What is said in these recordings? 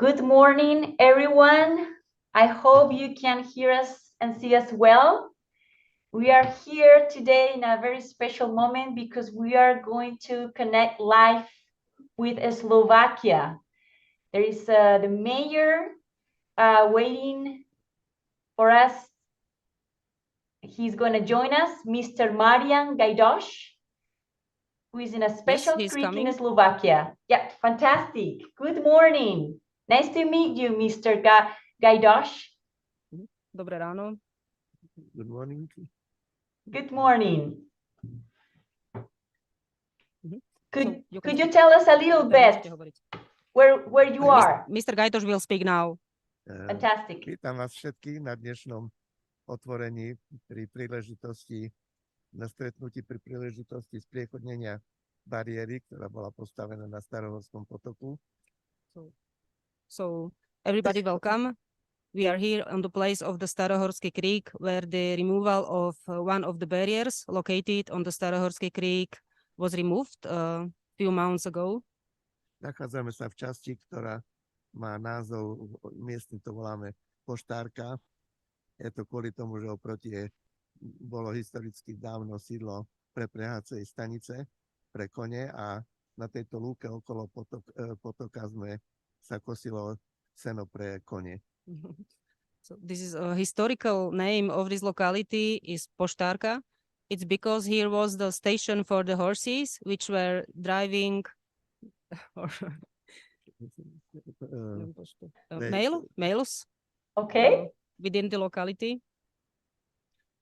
Good morning, everyone. I hope you can hear us and see us well. We are here today in a very special moment because we are going to connect live with Slovakia. There is the mayor waiting for us. He's going to join us, Mr. Marian Gajdoš, who is in a special creek in Slovakia. Yeah, fantastic. Good morning. Nice to meet you, Mr. Gajdoš. Dobré ráno. Good morning. Good morning. Could you speak. tell us a little bit where you are? Mr. Gajdoš will speak now. Fantastic. Vítam vás všetkých na dnešnom otvorení na stretnutí pri príležitosti spriechodnenia bariéry, ktorá bola postavená na Starohorskom potoku. So everybody welcome. We are here on the place of the Starohorský Creek, where the removal of one of the barriers located on the Starohorský Creek was removed a few months ago. Nachádzame sa v časti, ktorá má názov, miestne to voláme Poštárka. Je to kvôli tomu, že oproti bolo historicky dávno sídlo preprehacej stanice pre kone a na tejto lúke okolo potoka sa kosilo seno pre kone. So this is a historical name of this locality is Poštárka. It's because here was the station for the horses which were driving mails. Okay. Within the locality.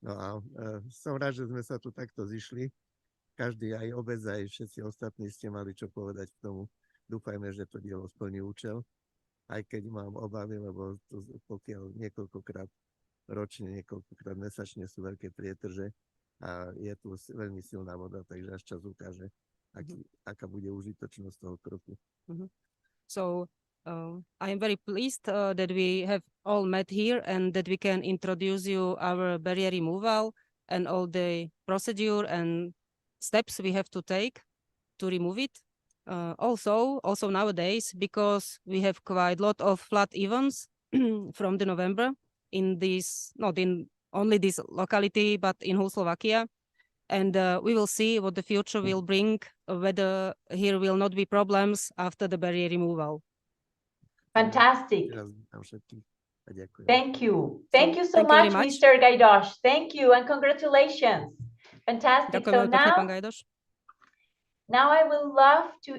No a som rád, že sme sa tu takto zišli. Každý, aj obec, aj všetci ostatní ste mali čo povedať k tomu. Dúfajme, že to dielo splní účel. Aj keď mám obavy, lebo to, pokiaľ niekoľkokrát ročne, niekoľkokrát mesačne sú veľké prietrže a je tu veľmi silná voda, takže až čas ukáže, aká bude užitočnosť toho kroku. So I am very pleased that we have all met here and that we can introduce you our barrier removal and all the procedure and steps we have to take to remove it. Also nowadays, because we have quite a lot of flood events from the November in this, not in only this locality, but in whole Slovakia. And we will see what the future will bring, whether here will not be problems after the barrier removal. Fantastic. Thank you. Thank you so much, Mr. Gajdoš. Thank you and congratulations. Fantastic. So now I will love to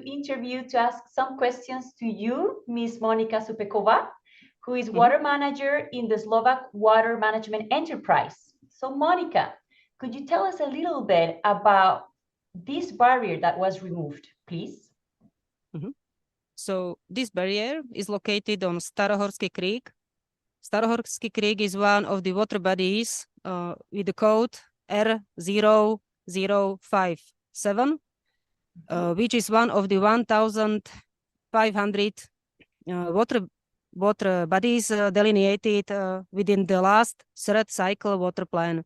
ask some questions to you, Ms. Monika Supekova, who is water manager in the Slovak Water Management Enterprise. So Monika, could you tell us a little bit about this barrier that was removed, please? So this barrier is located on Starohorský Creek. Starohorský Creek is one of the water bodies with the code R0057, which is one of the 1,500 water bodies delineated within the last third cycle water plan.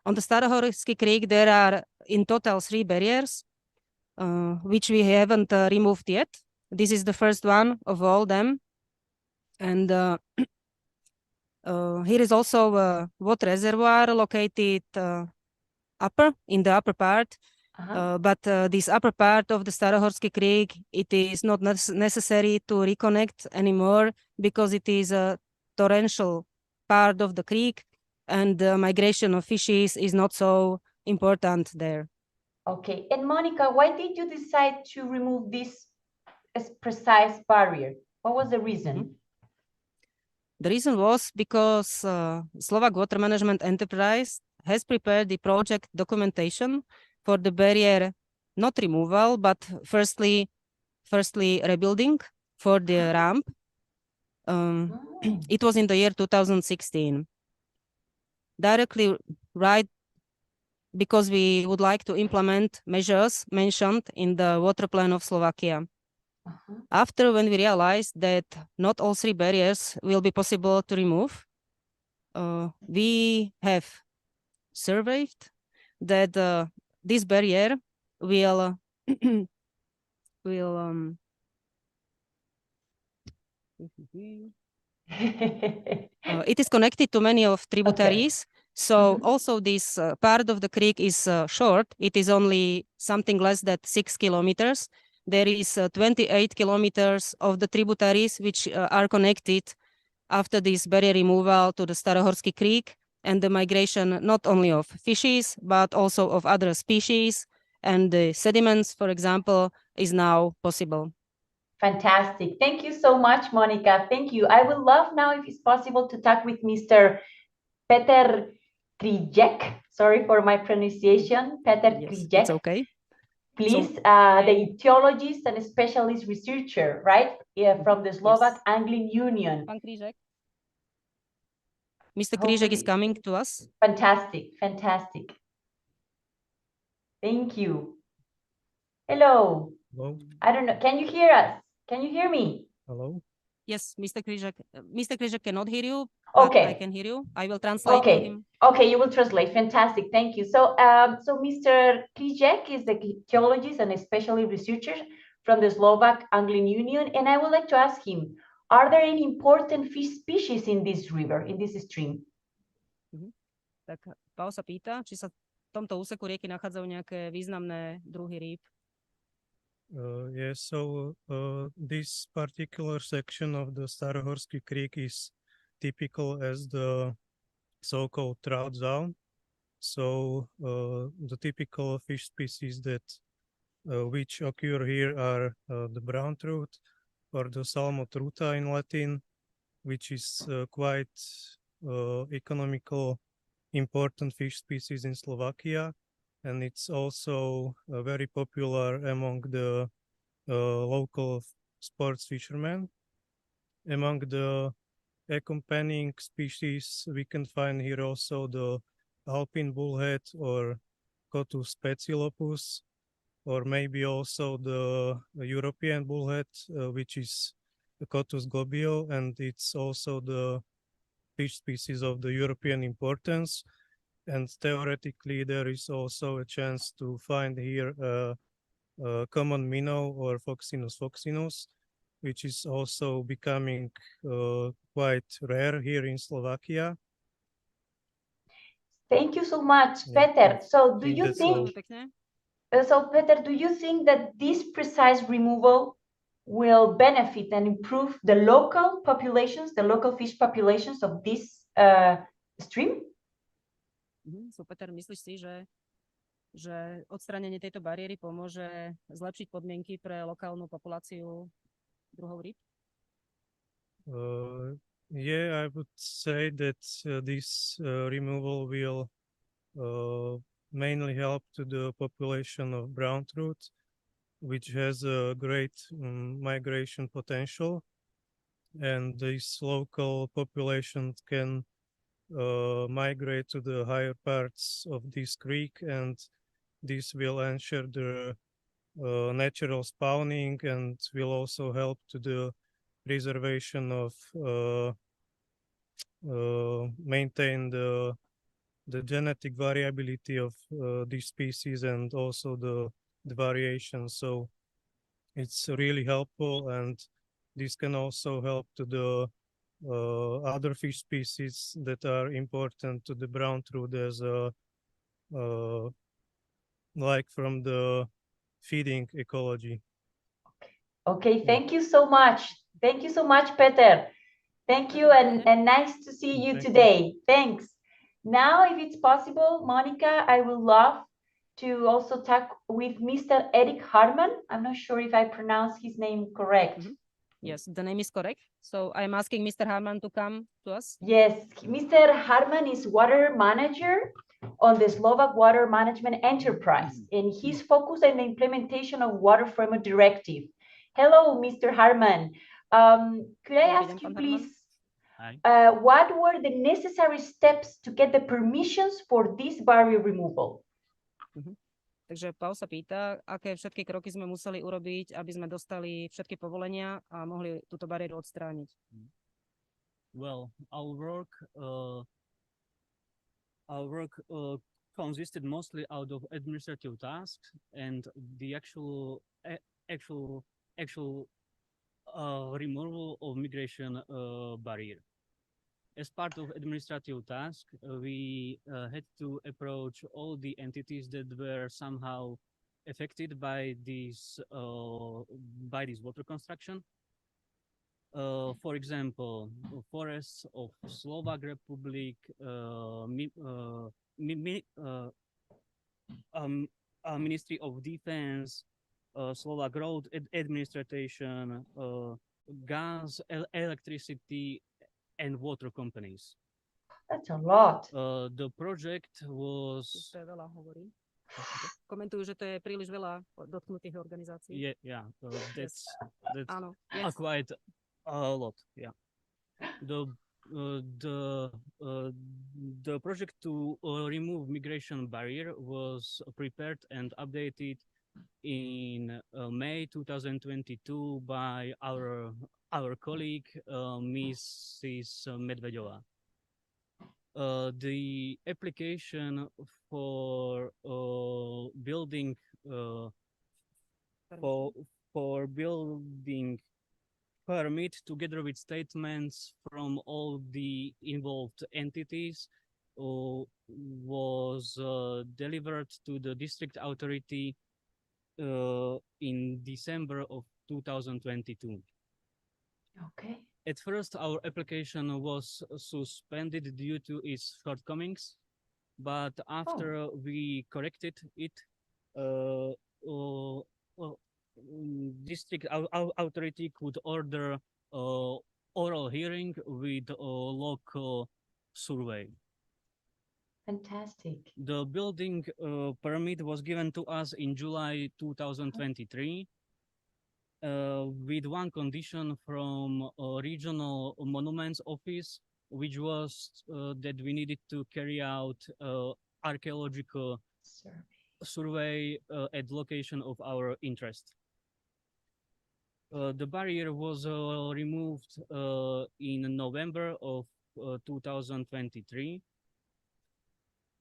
On the Starohorský Creek, there are in total 3 barriers, which we haven't removed yet. This is the first one of all them. And here is also a water reservoir located in the upper part. But this upper part of the Starohorský Creek, it is not necessary to reconnect anymore because it is a torrential part of the creek and the migration of fishes is not so important there. Okay, and Monika, why did you decide to remove this precise barrier? What was the reason? The reason was because Slovak Water Management Enterprise has prepared the project documentation for the barrier, not removal, but firstly rebuilding for the ramp. It was in the year 2016. Directly right, because we would like to implement measures mentioned in the water plan of Slovakia. After, when we realized that not all 3 barriers will be possible to remove, we have surveyed that this barrier will It is connected to many of tributaries. So also this part of the creek is short. It is only something less than 6 kilometers. There is 28 kilometers of the tributaries which are connected after this barrier removal to the Starohorský Creek and the migration not only of fishes, but also of other species. And the sediments, for example, is now possible. Fantastic. Thank you so much, Monica. Thank you. I would love now, if it's possible, to talk with Mr. Peter Krijek. Sorry for my pronunciation. Peter Krijek. It's okay. Please, the etiologist and specialist researcher, right? Yeah, from the Slovak Anglian Union. Mr. Krijek is coming to us. Fantastic, fantastic. Thank you. Hello. Hello. I don't know. Can you hear us? Can you hear me? Hello. Yes, Mr. Krijek. Mr. Krijek cannot hear you, but Okay. I can hear you. I will translate to Okay. him. Okay, you will translate. Fantastic. Thank you. So, Mr. Krijek is the geologist and especially researcher from the Slovak Anglian Union, and I would like to ask him: are there any important fish species in this river, in this stream? Tak Pao sa pýta, či sa v tomto úseku rieky nachádzajú nejaké významné druhy rýb. Yes, so this particular section of the Starohorský Creek is typical as the so-called trout zone. So the typical fish species that which occur here are the brown trout or the Salmotruta in Latin, which is quite economical, important fish species in Slovakia. And it's also very popular among the local sports fishermen. Among the accompanying species, we can find here also the alpine bullhead or Cotus specilopus, or maybe also the European bullhead, which is the Cotus globio, and it's also the fish species of the European importance. And theoretically, there is also a chance to find here a common minnow or Foxinus foxinus, which is also becoming quite rare here in Slovakia. Thank you so much, Yeah, Peter. So, do think you that's think? all. So, Peter, do you think that this precise removal will benefit and improve the local populations, the local fish populations of this stream? So Peter, myslíš si, že odstránenie tejto bariéry pomôže zlepšiť podmienky pre lokálnu populáciu druhov rýb? Yeah, I would say that this removal will mainly help to the population of brown trout, which has a great migration potential, and these local populations can migrate to the higher parts of this creek, and this will ensure the natural spawning and will also help to the preservation of maintain the genetic variability of these species and also the variation. So it's really helpful, and this can also help to the other fish species that are important to the brown trout as like from the feeding ecology. Okay, thank you so much. Thank you so much, Peter. Thank you, and nice to see you today. Thanks. Now, if it's possible, Monica, I would love to also talk with Mr. Erik Harman. I'm not sure if I pronounce his name correct. Yes, the name is correct. So I'm asking Mr. Harman to come to us. Yes, Mr. Harman is water manager on the Slovak Water Management Enterprise, and he's focused on the implementation of Water Framework Directive. Hello, Mr. Harman. Could I ask you, please, what were the necessary steps to get the permissions for this barrier removal? Takže Pao sa pýta, aké všetky kroky sme museli urobiť, aby sme dostali všetky povolenia a mohli túto bariéru odstrániť. Well, our work consisted mostly out of administrative tasks, and the actual removal of migration barrier. As part of administrative task, we had to approach all the entities that were somehow affected by this water construction. For example, forests of Slovak Republic, Ministry of Defense, Slovak Road Administration, gas, electricity, and water companies. That's a lot. The project was To je veľa, hovorí. Komentujú, že to je príliš veľa dotknutých organizácií. that's Áno, yes. quite a lot. Yeah, the project to remove migration barrier was prepared and updated in May 2022 by our colleague Mrs. Medvedova. The application for building permit, together with statements from all the involved entities, was delivered to the district authority in December of 2022. Okay. At first, our application was suspended due to its shortcomings, but after we corrected it, district authority could order oral hearing with a local survey. Fantastic. The building permit was given to us in July 2023 with one condition from Regional Monuments Office, which was that we needed to carry out archaeological survey at location of our interest. The barrier was removed in November of 2023.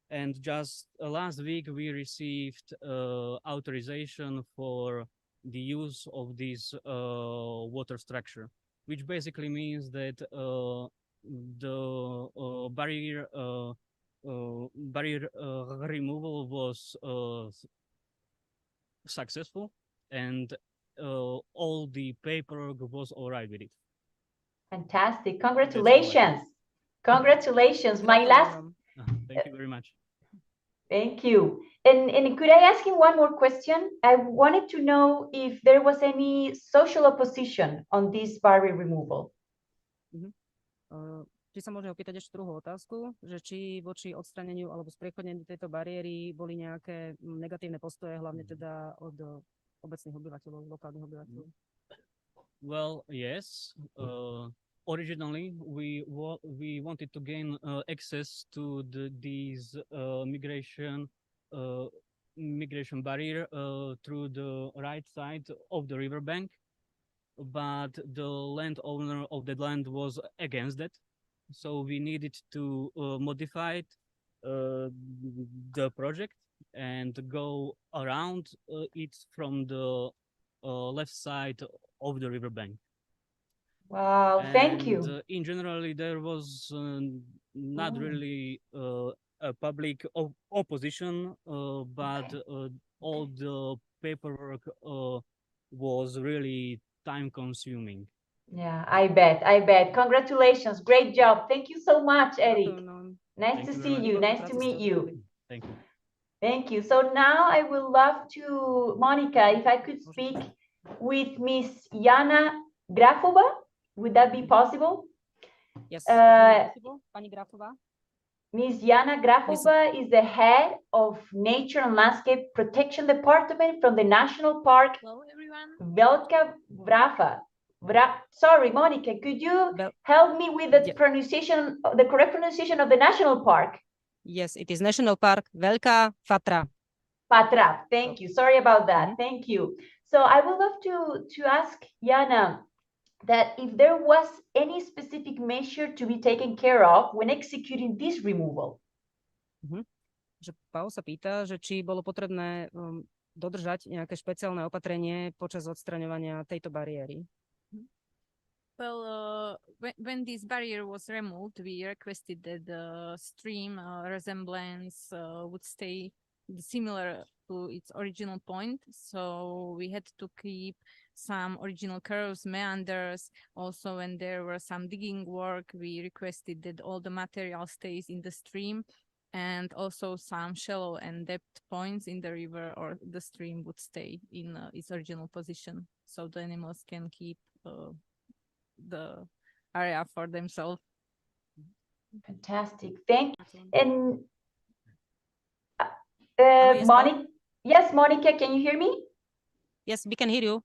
And just last week, we received authorization for the use of this water structure, which basically means that the barrier removal was successful, and all the paperwork was all right with it. Fantastic. Congratulations. Congratulations. My last. Thank you very much. Thank you. And could I ask him one more question? I wanted to know if there was any social opposition on this barrier removal. Či sa môžem opýtať ešte druhú otázku, že či voči odstraneniu alebo spriechodneniu tejto bariéry boli nejaké negatívne postoje, hlavne teda od obecných obyvateľov, lokálnych obyvateľov? Well, yes. Originally, we wanted to gain access to these migration barrier through the right side of the riverbank, but the landowner of the land was against that, so we needed to modify the project and go around it from the left side of the riverbank. Wow, thank you. In general, there was not really a public opposition, but all the paperwork was really time-consuming. Yeah, I bet. Congratulations. Great job. Thank you so much, Eric. Nice to see you. Nice to meet you. Thank you. Thank you. So now I would love to, Monica, if I could speak with Miss Jana Grafova. Would that be possible? Yes. Pani Grafova. Ms. Jana Grafova is the head of Nature and Landscape Protection Department from the National Park. Hello, everyone. Velká Vrafa. Sorry, Monica, could you help me with the pronunciation, the correct pronunciation of the national park? Yes, it is National Park Veľká Fatra. Fatra. Thank you. Sorry about that. Thank you. So I would love to ask Jana that if there was any specific measure to be taken care of when executing this removal. Že Paul sa pýta, že či bolo potrebné dodržať nejaké špeciálne opatrenie počas odstraňovania tejto bariéry. Well, when this barrier was removed, we requested that the stream resemblance would stay similar to its original point. So we had to keep some original curves, meanders. Also, when there were some digging work, we requested that all the material stays in the stream, and also some shallow and depth points in the river or the stream would stay in its original position, so the animals can keep the area for themselves. Fantastic. Thank you. And yes, Monica, yes, Monica, can you hear me? Yes, we can hear you.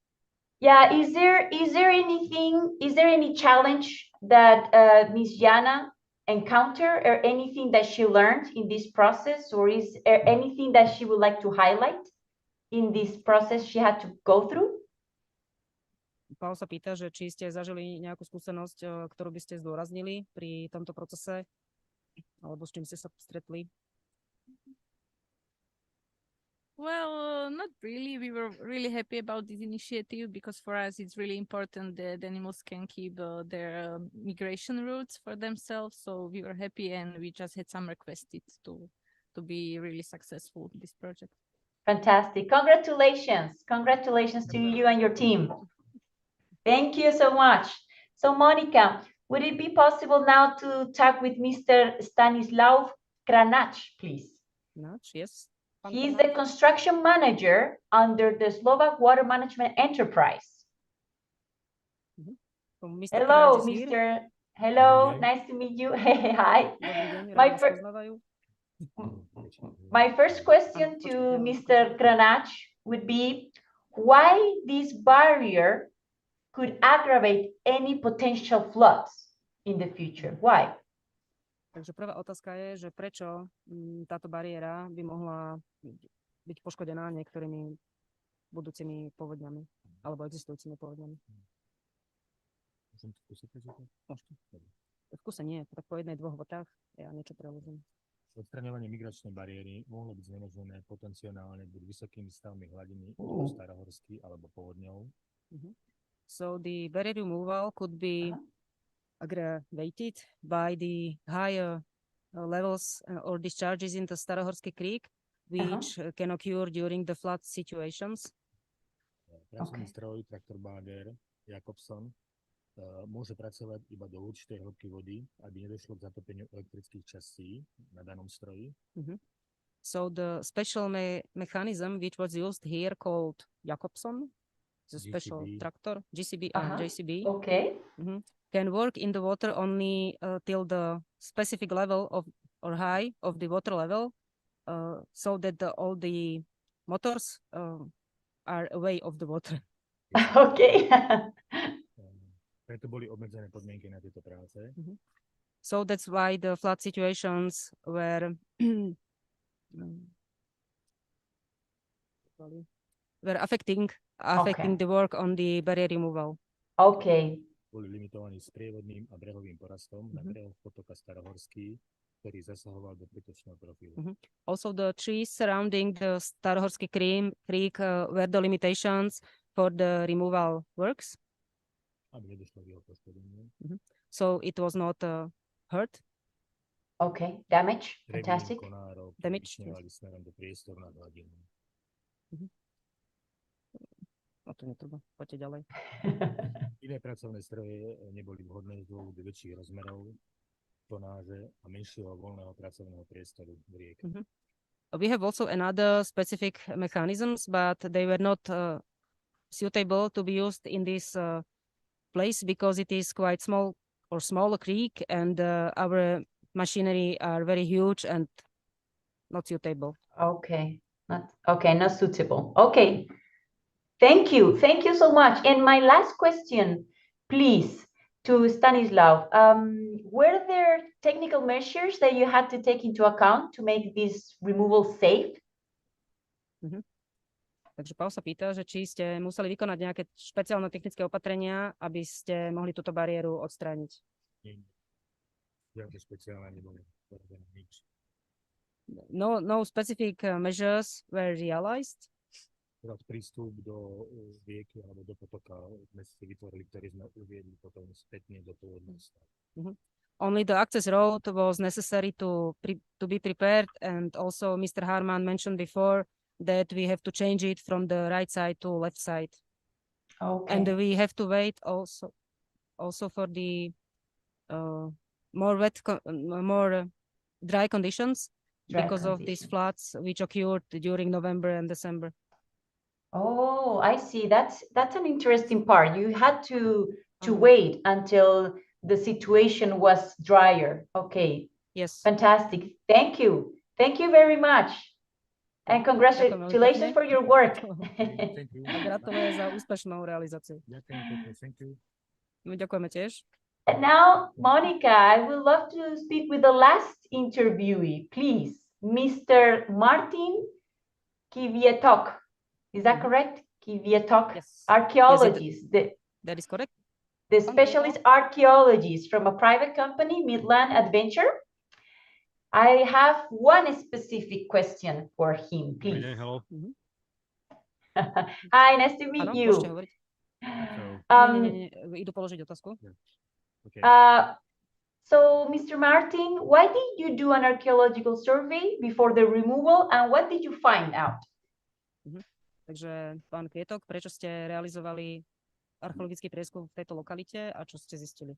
Yeah, is there any challenge that Miss Jana encountered, or anything that she learned in this process, or is there anything that she would like to highlight in this process she had to go through? Paul sa pýta, že či ste zažili nejakú skúsenosť, ktorú by ste zdôraznili pri tomto procese, alebo s čím ste sa stretli? Well, not really. We were really happy about this initiative because for us it's really important that animals can keep their migration routes for themselves. So we were happy, and we just had some requests to be really successful in this project. Fantastic. Congratulations to you and your team. Thank you so much. So Monica, would it be possible now to talk with Mr. Stanislav Kranach, please? Kranach, yes. He's the construction manager under the Slovak Water Management Enterprise. Hello, Mr. Hello, nice to meet you. Hi. My first question to Mr. Kranach would be, why this barrier could aggravate any potential floods in the future? Why? Takže prvá otázka je, že prečo táto bariéra by mohla byť poškodená niektorými budúcimi povodňami alebo existujúcimi povodňami. V kuse nie, tak po jednej, dvoch votách ja niečo preložím. Odstraňovanie migračnej bariéry mohlo byť znemožnené potenciálne buď vysokými stavmi hladiny, Starohorský alebo povodňou. So the barrier removal could be aggravated by the higher levels or discharges in the Starohorský Creek, which can occur during the flood situations. Pracovný stroj traktor Bader Jakobson môže pracovať iba do určitej hĺbky vody, aby nedošlo k zatopeniu elektrických častí na danom stroji. So the special mechanism which was used here called Jakobson, the special tractor, JCB, can work in the water only till the specific level of or high of the water level, so that all the motors are away of the water. Okay. Preto boli obmedzené podmienky na tieto práce. So that's why the flood situations were affecting the work on the barrier removal. Okay. Boli limitovaní sprievodným a brehovým porastom na brehoch potoka Starohorský, ktorý zasahoval do pritočného profilu. Also the trees surrounding the Starohorský Creek were the limitations for the removal works. Aby nedošlo k jeho poškodeniu. So it was not hurt. Okay, damage. Fantastic. Damage. Smerom do priestoru nad hladinou. O to netreba, poďte ďalej. Iné pracovné stroje neboli vhodné z dôvodu väčších rozmerov, tonáže a menšieho voľného pracovného priestoru v rieke. We have also another specific mechanisms, but they were not suitable to be used in this place because it is quite small or smaller creek, and our machinery are very huge and not suitable. Okay, not suitable. Okay. Thank you so much. And my last question, please, to Stanislav. Were there technical measures that you had to take into account to make this removal safe? Takže Paul sa pýta, že či ste museli vykonať nejaké špeciálne technické opatrenia, aby ste mohli túto bariéru odstrániť. Žiadne špeciálne neboli urobené nič. No specific measures were realized. prístup do rieky alebo do potoka sme si vytvorili, ktorý sme uviedli potom spätne do pôvodného stavu. Only the access road was necessary to be prepared, and also Mr. Harman mentioned before that we have to change it from the right side to left side. Okay. And we have to wait also for the more dry conditions because of these floods which occurred during November and December. Oh, I see. That's an interesting part. You had to wait until the situation was drier. Okay. Yes. Fantastic. Thank you. Thank you very much. And congratulations for your work. Thank you. A gratulujem za úspešnú realizáciu. Ďakujem pekne, thank you. My ďakujeme tiež. And now, Monica, I would love to speak with the last interviewee, please. Mr. Martin Kivietok. Is that correct? Kivietok? Yes. Archeologist. That is correct. The specialist archaeologist from a private company, Midland Adventure. I have one specific question for him, please. Hello. Hi, nice to meet you. Idú položiť otázku. Okay. So, Mr. Martin, why did you do an archaeological survey before the removal, and what did you find out? Takže, pán Kvietok, prečo ste realizovali archeologický prieskum v tejto lokalite a čo ste zistili?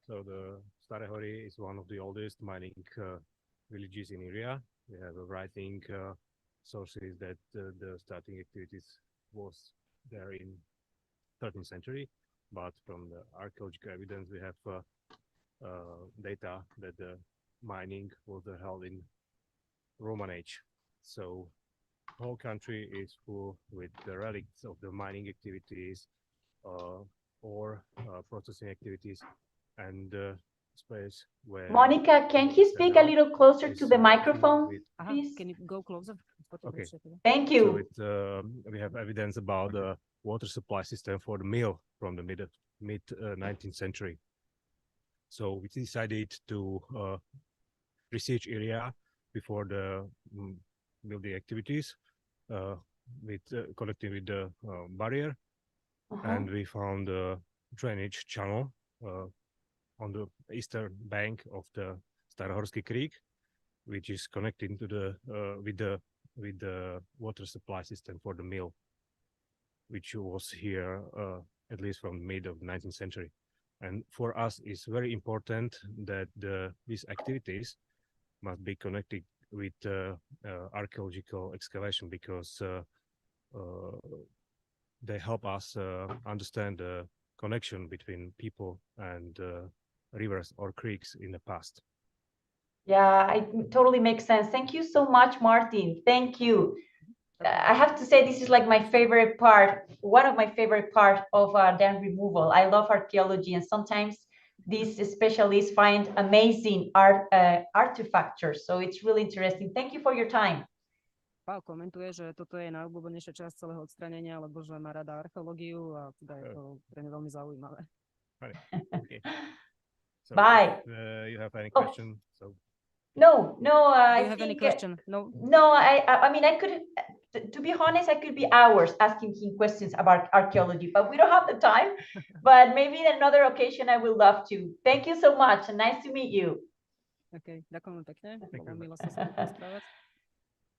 So the Staré Hory is one of the oldest mining villages in area. We have writing sources that the starting activities was there in 13th century, but from the archaeological evidence we have data that the mining was held in Roman age. So the whole country is full with the relics of the mining activities or processing activities, and space where Monica, can you speak a little closer to the microphone, please? Can you go closer? Okay. Thank you. So we have evidence about the water supply system for the mill from the mid 19th century. So we decided to research area before the building activities connecting with the barrier, and we found a drainage channel on the eastern bank of the Starohorský Creek, which is connected to the with the water supply system for the mill, which was here at least from mid of 19th century. And for us, it's very important that these activities must be connected with archaeological excavation, because they help us understand the connection between people and rivers or creeks in the past. Yeah, it totally makes sense. Thank you so much, Martin. Thank you. I have to say, this is like my favorite part, one of my favorite parts of dam removal. I love archaeology, and sometimes these specialists find amazing artifacts. So it's really interesting. Thank you for your time. Pál komentuje, že toto je najobľúbenejšia časť celého odstranenia, lebo že má rada archeológiu a teda je to pre mňa veľmi zaujímavé. Okay. So Bye. You have any question? So No. Do you have any question? No. No, I mean, I could, to be honest, I could be hours asking him questions about archaeology, but we don't have the time. But maybe in another occasion, I would love to. Thank you so much, and nice to meet you. Okay, ďakujem pekne. Milá sa s vami rozprávať.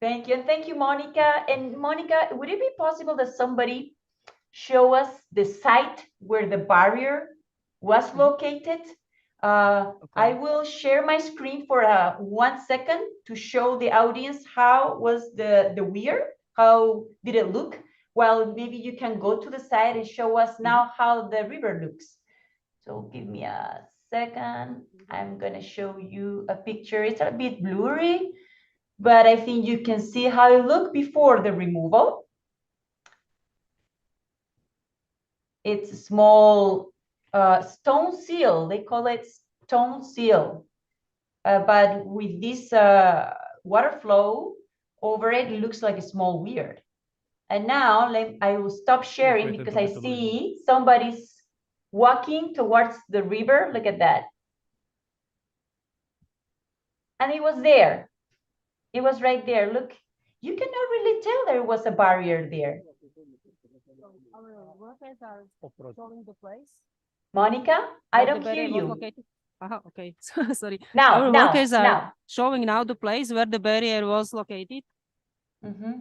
Thank you, and thank you, Monica. And Monica, would it be possible that somebody show us the site where the barrier was located? I will share my screen for 1 second to show the audience how was the weir, how did it look. Well, maybe you can go to the site and show us now how the river looks. So give me a second. I'm gonna show you a picture. It's a bit blurry, but I think you can see how it looked before the removal. It's a small stone seal. They call it stone seal. But with this water flow over it, it looks like a small weir. And now I will stop sharing because I see somebody's walking towards the river. Look at that. And it was there. It was right there. Look, you cannot really tell there was a barrier there. Our workers are showing the place. Monica, I where the don't hear barrier was you. located. Okay, sorry. Now, Our now, workers are now. showing now the place where the barrier was located.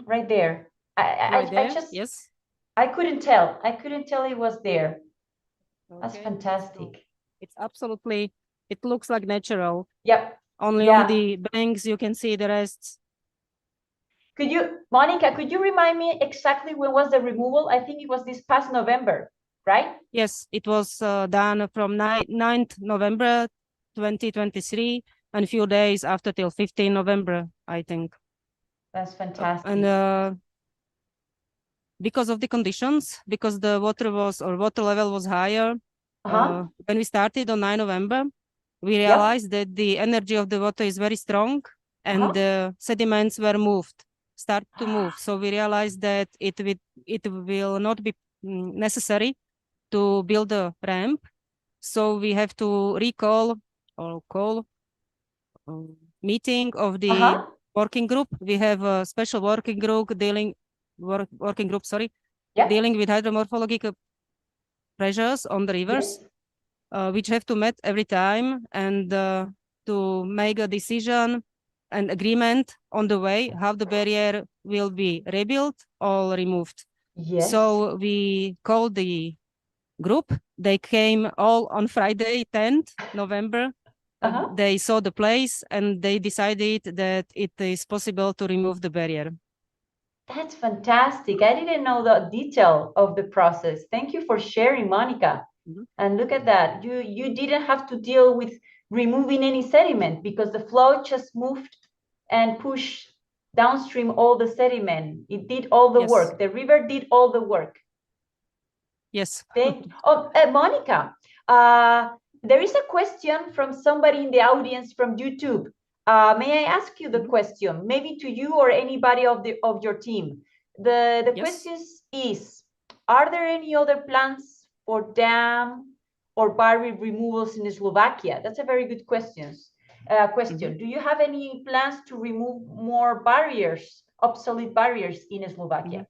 Right there. Right there, I just, yes. I couldn't tell. I couldn't tell it was there. That's Okay, fantastic. It's absolutely, it looks like natural. Yep. Only Yeah. on the banks you can see the rest. Could you, Monica, could you remind me exactly when was the removal? I think it was this past November, right? Yes, it was done from 9th November 2023 and a few days after till 15 November, I think. That's fantastic. And because of the conditions, because the water level was higher, when we started on 9 November, we realized that the energy of the water is very strong and the sediments were start to move. So we realized that it will not be necessary to build a ramp. So we have to recall or call meeting of the working group. We have a special working group dealing with hydromorphological pressures on the rivers, which have to meet every time and to make a decision and agreement on the way how the barrier will be rebuilt or removed. Yes. So we called the group. They came all on Friday, 10th November. They saw the place and they decided that it is possible to remove the barrier. That's fantastic. I didn't know the detail of the process. Thank you for sharing, Monica. And look at that. You didn't have to deal with removing any sediment because the flow just moved and pushed downstream all the sediment. It did all the work. The river did all the work. Yes. Monica, there is a question from somebody in the audience from YouTube. May I ask you the question, maybe to you or anybody of your team? The question is, are there any other plans for dam or barrier removals in Slovakia? That's a very good question. Do you have any plans to remove more barriers, obsolete barriers in Slovakia?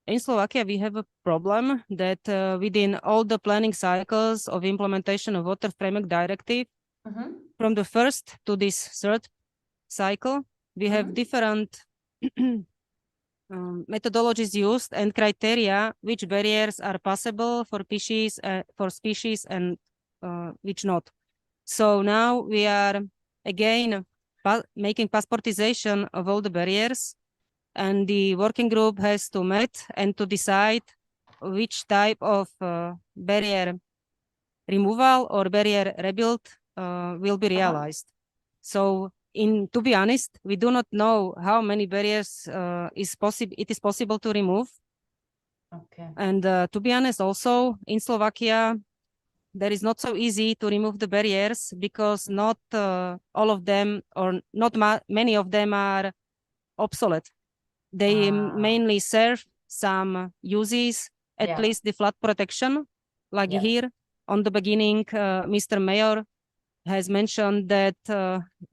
In Slovakia, we have a problem that within all the planning cycles of implementation of Water Framework Directive, from the first to this third cycle, we have different methodologies used and criteria which barriers are possible for species and which not. So now we are again making passportization of all the barriers, and the working group has to meet and to decide which type of barrier removal or barrier rebuild will be realized. So to be honest, we do not know how many barriers it is possible to remove. And to be honest, also in Slovakia, there is not so easy to remove the barriers because not all of them or not many of them are obsolete. They mainly serve some uses, at least the flood protection. Like here on the beginning, Mr. Mayor has mentioned that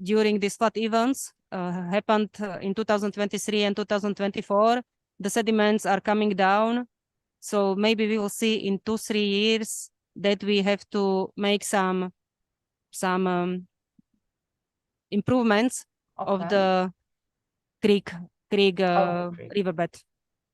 during these flood events happened in 2023 and 2024, the sediments are coming down. So maybe we will see in 2-3 years that we have to make some improvements of the creek riverbed.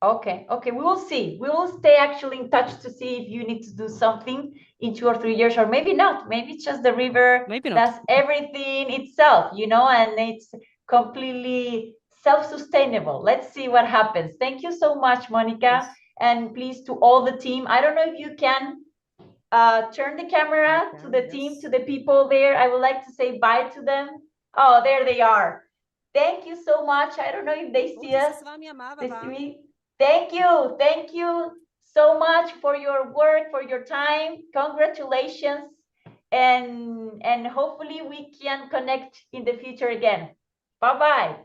Okay, we will see. We will stay actually in touch to see if you need to do something in 2 or 3 years, or maybe not. Maybe it's just the river does everything itself, and it's completely self-sustainable. Let's see what happens. Thank you so much, Monica. And please, to all the team, I don't know if you can turn the camera to the team, to the people there. I would like to say bye to them. Oh, there they are. Thank you so much. I don't know if they see us. They see me. Thank you so much for your work, for your time. Congratulations. And hopefully we can connect in the future again. Bye-bye.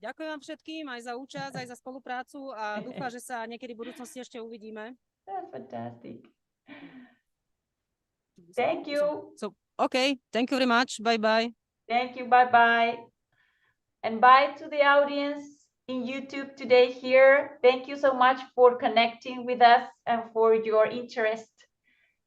Ďakujem vám všetkým aj za účasť, aj za spoluprácu a dúfam, že sa niekedy v budúcnosti ešte uvidíme. That's fantastic. Thank you. Okay, thank you very much. Bye-bye. Thank you. Bye-bye. And bye to the audience. in YouTube today here. Thank you so much for connecting with us and for your interest